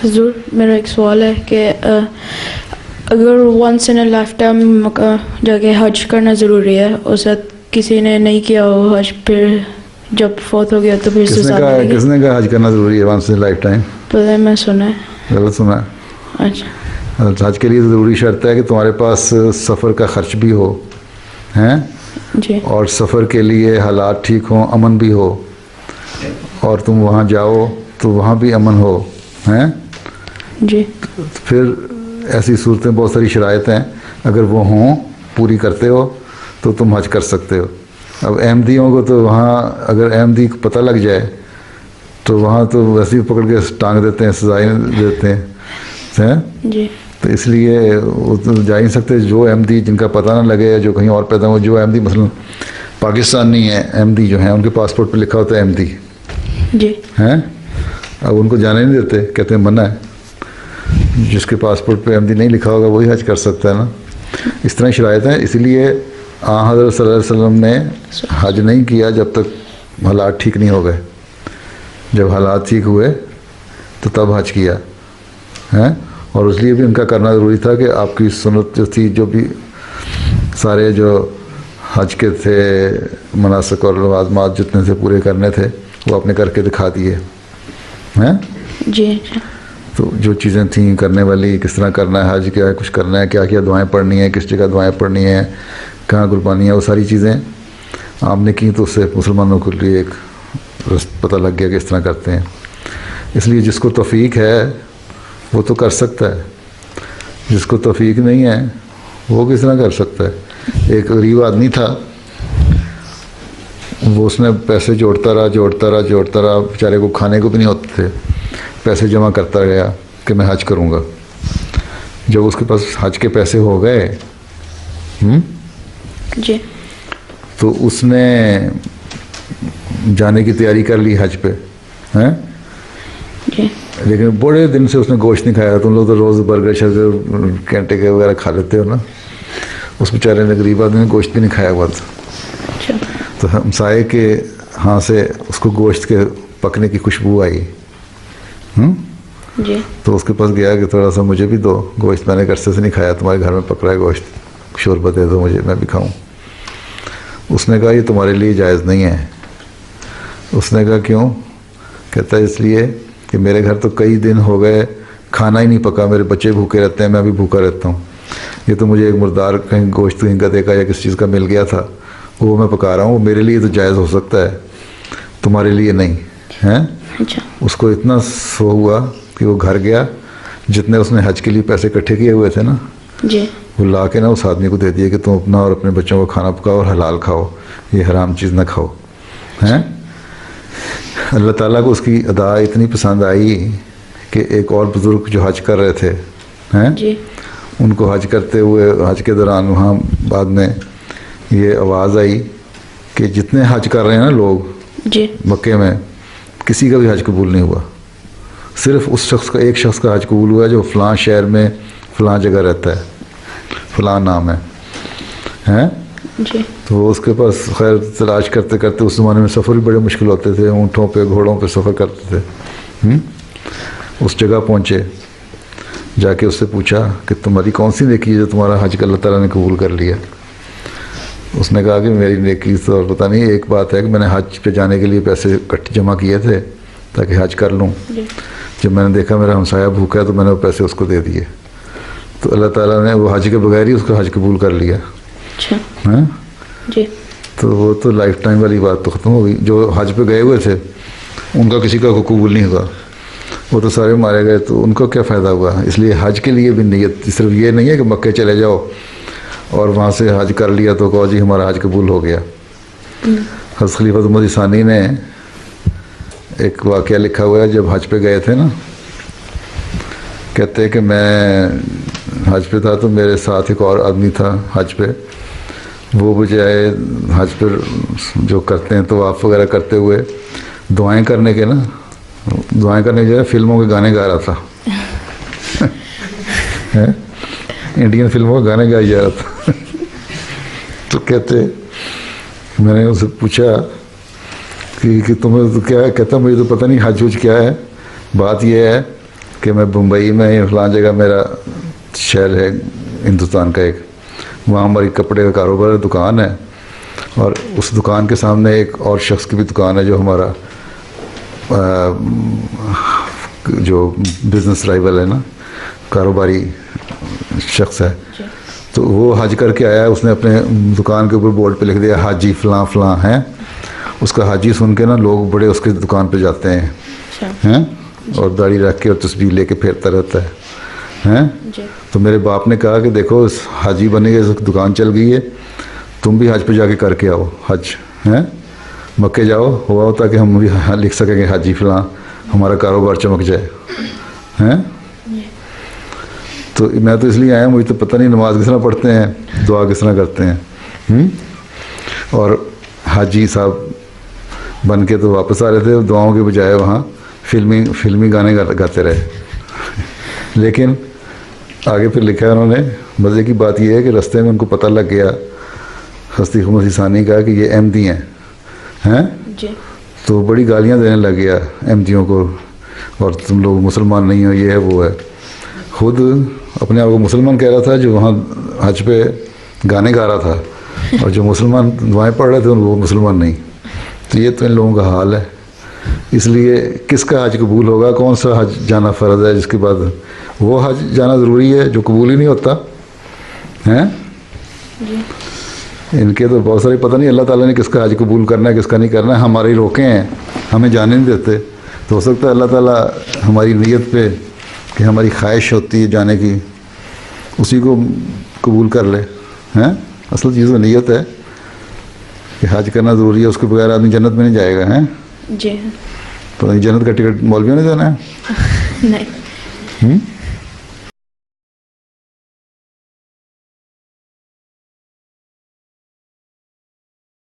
हुजूर, मेरा एक सवाल है कि अगर once in a life time जाके हज करना ज़रूरी है, उस वक्त किसी ने नहीं किया हो हज, फिर जब फौत हो गया तो फिर से किसने कहा हज करना ज़रूरी है वंस इन लाइफ टाइम? पहले मैं सुना है। गलत सुना है। अच्छा हज के लिए ज़रूरी शर्त है कि तुम्हारे पास सफ़र का ख़र्च भी हो, हैं जी, और सफ़र के लिए हालात ठीक हों, अमन भी हो, और तुम वहाँ जाओ तो वहाँ भी अमन हो, हैं जी, फिर ऐसी सूरतें, बहुत सारी शराइत हैं, अगर वो हों, पूरी करते हो तो तुम हज कर सकते हो। अब अहमदियों को तो वहाँ अगर अहमदी को पता लग जाए तो वहाँ तो वैसे ही पकड़ के टांग देते हैं, सजाएं देते हैं जी, तो इसलिए वो तो जा ही नहीं सकते। जो अहमदी जिनका पता ना लगे, जो कहीं और पैदा हो, जो अहमदी मसलन पाकिस्तानी है, अहमदी जो हैं उनके पासपोर्ट पे लिखा होता है अहमदी, जी, हैं, अब उनको जाने नहीं देते, कहते हैं मना है। जिसके पासपोर्ट पे अहमदी नहीं लिखा होगा वही हज कर सकता है ना। इस तरह शराइत हैं। इसलिए हज़रत सल्लल्लाहु अलैहि वसल्लम ने हज नहीं किया जब तक हालात ठीक नहीं हो गए। जब हालात ठीक हुए तो तब हज किया, हैं, और इसलिए भी उनका करना ज़रूरी था कि आपकी सुन्नत जो थी, जो भी सारे जो हज के थे मनासिक और लवाज़मात जितने से पूरे करने थे वो आपने करके दिखा दिए, हैं। जी, तो जो चीज़ें थी करने वाली, किस तरह करना है हज, क्या है कुछ करना है, क्या क्या दुआएं पढ़नी है, किस जगह दुआएं पढ़नी है, कहाँ कुर्बानी है, वो सारी चीज़ें आपने की तो उससे मुसलमानों के लिए एक पता लग गया कि इस तरह करते हैं। इसलिए जिसको तौफीक है वो तो कर सकता है, जिसको तौफीक नहीं है वो किस तरह कर सकता है। एक गरीब आदमी था, वो उसने पैसे जोड़ता रहा, बेचारे को खाने को भी नहीं होते थे, पैसे जमा करता गया कि मैं हज करूँगा। जब उसके पास हज के पैसे हो गए, जी, तो उसने जाने की तैयारी कर ली हज पे, हैं, जी, लेकिन बड़े दिन से उसने गोश्त नहीं खाया। तुम लोग तो रोज़ बर्गर शर्गर कैंटे के वगैरह खा लेते हो ना, उस बेचारे ने, गरीब आदमी ने गोश्त भी नहीं खाया हुआ था। अच्छा, तो हमसाये के यहाँ से उसको गोश्त के पकने की खुशबू आई, जी, तो उसके पास गया कि थोड़ा सा मुझे भी दो गोश्त, मैंने अरसे से नहीं खाया, तुम्हारे घर में पक रहा है गोश्त, शोरबा दे दो मुझे, मैं भी खाऊं। उसने कहा ये तुम्हारे लिए जायज़ नहीं है। उसने कहा क्यों? कहता है इसलिए कि मेरे घर तो कई दिन हो गए खाना ही नहीं पका, मेरे बच्चे भूखे रहते हैं, मैं भी भूखा रहता हूँ। ये तो मुझे एक मुर्दार कहीं गोश्त कहीं गधे का या किसी चीज़ का मिल गया था, वो मैं पका रहा हूँ, मेरे लिए तो जायज़ हो सकता है, तुम्हारे लिए नहीं है। अच्छा, उसको इतना सो हुआ कि वो घर गया, जितने उसने हज के लिए पैसे इकट्ठे किए हुए थे ना, जी, वो ला के ना उस आदमी को दे दिए कि तुम अपना और अपने बच्चों को खाना पकाओ और हलाल खाओ, ये हराम चीज़ ना खाओ, हैं। अल्लाह ताला को उसकी अदा इतनी पसंद आई कि एक और बुज़ुर्ग जो हज कर रहे थे, हैं, जी, उनको हज करते हुए, हज के दौरान वहाँ बाद में ये आवाज़ आई कि जितने हज कर रहे हैं ना लोग जी, मक्के में, किसी का भी हज कबूल नहीं हुआ, सिर्फ उस शख्स का, एक शख्स का हज कबूल हुआ जो फ़लाँ शहर में फ़लाँ जगह रहता है, फ़लाँ नाम है, हैं। जी, तो उसके पास खैर तलाश करते करते, उस ज़माने में सफ़र भी बड़े मुश्किल होते थे, ऊँटों पे घोड़ों पे सफ़र करते थे। उस जगह पहुँचे, जाके उससे पूछा कि तुम्हारी कौन सी नेकी है जो तुम्हारा हज का अल्लाह ताला ने कबूल कर लिया। उसने कहा कि मेरी नेकी तो पता नहीं, एक बात है कि मैंने हज पे जाने के लिए पैसे इकट्ठे जमा किए थे ताकि हज कर लूँ। जब मैंने देखा मेरा हमसाया भूखा है तो मैंने वो पैसे उसको दे दिए, तो अल्लाह ताला ने वो हज के बगैर ही उसका हज कबूल कर लिया, अच्छा, हैं। जी, तो वो तो लाइफ टाइम वाली बात तो ख़त्म हो गई। जो हज पे गए हुए थे उनका किसी का कबूल नहीं हुआ, वो तो सारे मारे गए, तो उनको क्या फ़ायदा हुआ। इसलिए हज के लिए भी नीयत सिर्फ ये नहीं है कि मक्के चले जाओ और वहाँ से हज कर लिया तो कहो जी हमारा हज कबूल हो गया। हज़रत खलीफा उमर सानी ने एक वाक़या लिखा हुआ है, जब हज पे गए थे ना, कहते हैं कि मैं हज पे था तो मेरे साथ एक और आदमी था हज पे, वो बजाय हज पर जो करते हैं तो आप वगैरह करते हुए दुआएं करने के ना, दुआएं करने के फिल्मों के गाने गा रहा था। इंडियन फिल्मों के गाने गाए जा रहा था। तो कहते, मैंने उससे पूछा कि तुम्हें तो क्या है, कहता मुझे तो पता नहीं हज क्या है, बात यह है कि मैं मुंबई में फलां जगह मेरा शहर है हिंदुस्तान का एक, वहाँ हमारी कपड़े का कारोबार दुकान है और उस दुकान के सामने एक और शख्स की भी दुकान है जो हमारा जो बिज़नेस राइवल है ना, कारोबारी शख्स है। तो वो हज करके आया है, उसने अपने दुकान के ऊपर बोर्ड पे लिख दिया हाजी फलां फलां है। उसका हाजी सुन के ना लोग बड़े उसके दुकान पे जाते हैं और दाढ़ी रख के और तस्बीह लेके फिरता रहता है। तो मेरे बाप ने कहा कि देखो इस हाजी बने के दुकान चल गई है, तुम भी हज पे जाके करके आओ हज, हैं मक्के जाओ हुआ हो ताकि हम भी लिख सकेंगे हाजी फलां, हमारा कारोबार चमक जाए। हैं तो मैं तो इसलिए आया, मुझे तो पता नहीं नमाज किस तरह पढ़ते हैं, दुआ किस तरह करते हैं। और हाजी साहब बन के तो वापस आ रहे थे, दुआओं के बजाय वहाँ फिल्मी गाने गाते रहे। लेकिन आगे फिर लिखा है उन्होंने, मज़े की बात यह है कि रास्ते में उनको पता लग गया हस्ती खुमद हिसानी का कि ये अहमदी हैं तो बड़ी गालियाँ देने लग गया अहमदियों को, और तुम लोग मुसलमान नहीं हो, ये है वो है। खुद अपने आप को मुसलमान कह रहा था जो वहाँ हज पे गाने गा रहा था, और जो मुसलमान दुआएं पढ़ रहे थे वो मुसलमान नहीं। तो ये तो इन लोगों का हाल है। इसलिए किसका हज कबूल होगा, कौन सा हज जाना फ़र्ज़ है, जिसके बाद वो हज जाना ज़रूरी है जो कबूल ही नहीं होता हैं। इनके तो बहुत सारे पता नहीं अल्लाह ताला ने किसका हज कबूल करना है किसका नहीं करना है, हमारी रोके हैं, हमें जाने नहीं देते। तो हो सकता है अल्लाह ताला हमारी नीयत पे कि हमारी ख्वाहिश होती है जाने की, उसी को कबूल कर ले। हैं असल चीज़ वो नीयत है कि हज करना ज़रूरी है, उसके बगैर आदमी जन्नत में नहीं जाएगा। हैं जी तो जन्नत का टिकट मौलवियों ने देना है। नहीं